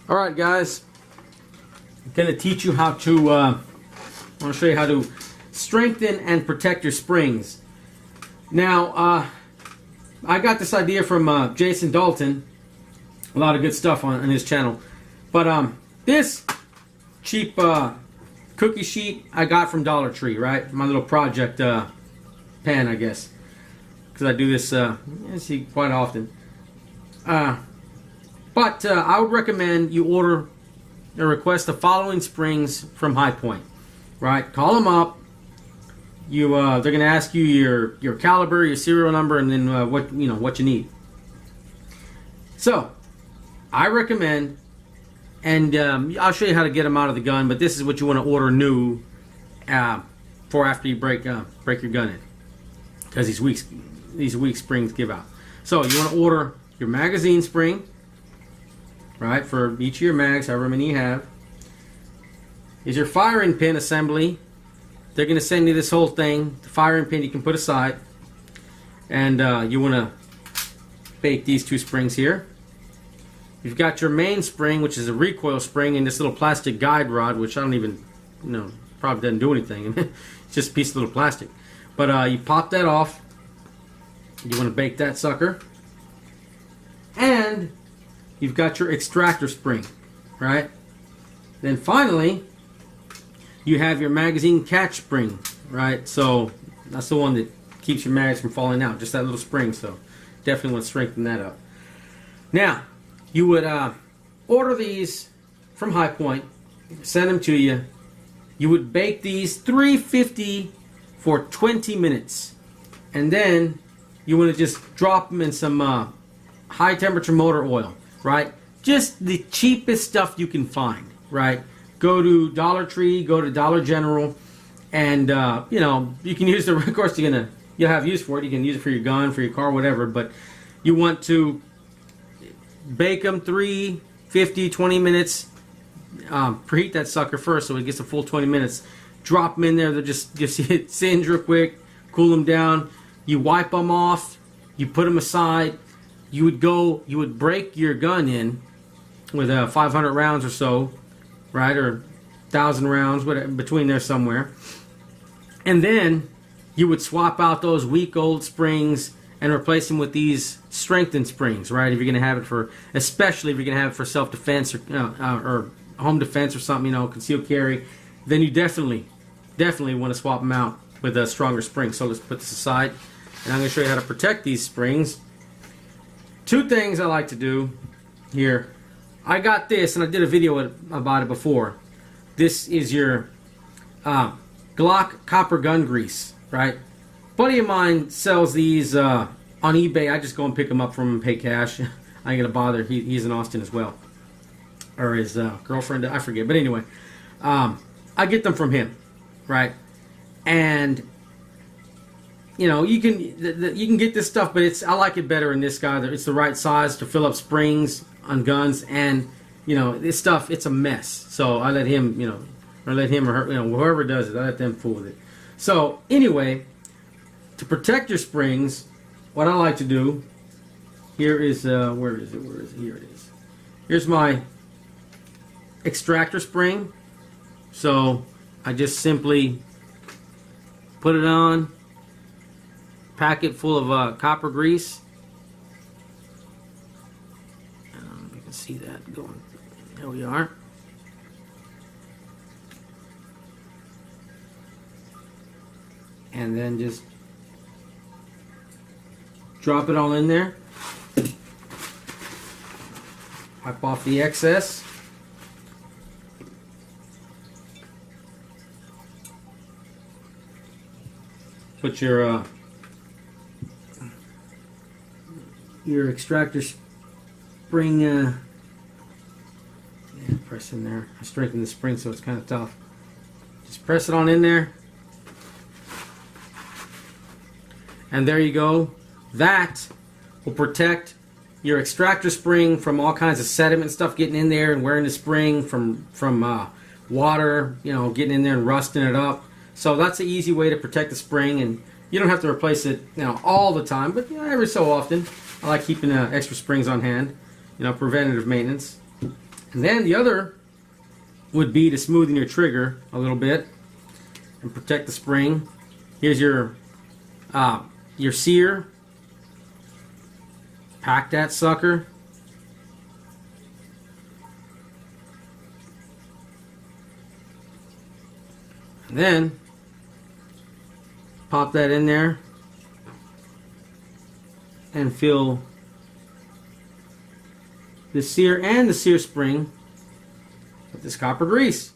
Alright guys, I'm going to teach you how to, I want to show you how to strengthen and protect your springs. Now, I got this idea from Jason Dalton, a lot of good stuff on his channel, but this cheap cookie sheet I got from Dollar Tree, right? My little project pan, I guess, because I do this see quite often. But I would recommend you order or request the following springs from Hi-Point, right? Call them up. They're going to ask you your caliber, your serial number, and then what you need. So I recommend, and I'll show you how to get them out of the gun. But this is what you want to order new for after you break your gun in, because these weak springs give out. So you want to order your magazine spring, right, for each of your mags, however many you have. Is your firing pin assembly. They're going to send you this whole thing. The firing pin you can put aside. And you want to bake these two springs here. You've got your main spring, which is a recoil spring, and this little plastic guide rod, which I don't even, probably doesn't do anything. It's just a piece of little plastic. But you pop that off. You want to bake that sucker. And you've got your extractor spring, right? Then finally, you have your magazine catch spring, right? So that's the one that keeps your mags from falling out, just that little spring. So definitely want to strengthen that up. Now, you would order these from Hi-Point, send them to you. You would bake these 350 for 20 minutes. And then you want to just drop them in some high temperature motor oil, right? Just the cheapest stuff you can find, right? Go to Dollar Tree, go to Dollar General, and you can use the, of course you'll have use for it. You can use it for your gun, for your car, whatever. But you want to bake them 350, 20 minutes. Preheat that sucker first so it gets a full 20 minutes. Drop them in there. They'll just hit singe real quick. Cool them down. You wipe them off. You put them aside. You would break your gun in with 500 rounds or so, right, or 1,000 rounds, whatever, between there somewhere. And then you would swap out those weak old springs and replace them with these strengthened springs, right? If you're going to have it for, especially if you're going to have it for self-defense or home defense or something, concealed carry, then you definitely want to swap them out with a stronger spring. So let's put this aside, and I'm going to show you how to protect these springs. Two things I like to do here. I got this, and I did a video about it before. This is your Glock copper gun grease, right? A buddy of mine sells these on eBay. I just go and pick them up from him and pay cash. I ain't gonna bother. He's in Austin as well, or his girlfriend. I forget. But anyway, I get them from him, right? And you can get this stuff, but I like it better in this guy. It's the right size to fill up springs on guns, and this stuff, it's a mess. So I let him, or her, whoever does it, I let them fool with it. So anyway, to protect your springs, what I like to do here is where is it? Here it is. Here's my extractor spring. So I just simply put it on. Packet full of copper grease. You can see that going. There we are. And then just drop it all in there. Wipe off the excess. Put your extractor spring, press in there. I strengthen the spring so it's kind of tough. Just press it on in there. And there you go. That will protect your extractor spring from all kinds of sediment stuff getting in there and wearing the spring, from water, getting in there and rusting it up. So that's an easy way to protect the spring, and you don't have to replace it, all the time, but every so often. I like keeping extra springs on hand, preventative maintenance. And then the other would be to smoothen your trigger a little bit and protect the spring. Here's your sear. Pack that sucker. And then pop that in there and fill the sear and the sear spring with this copper grease.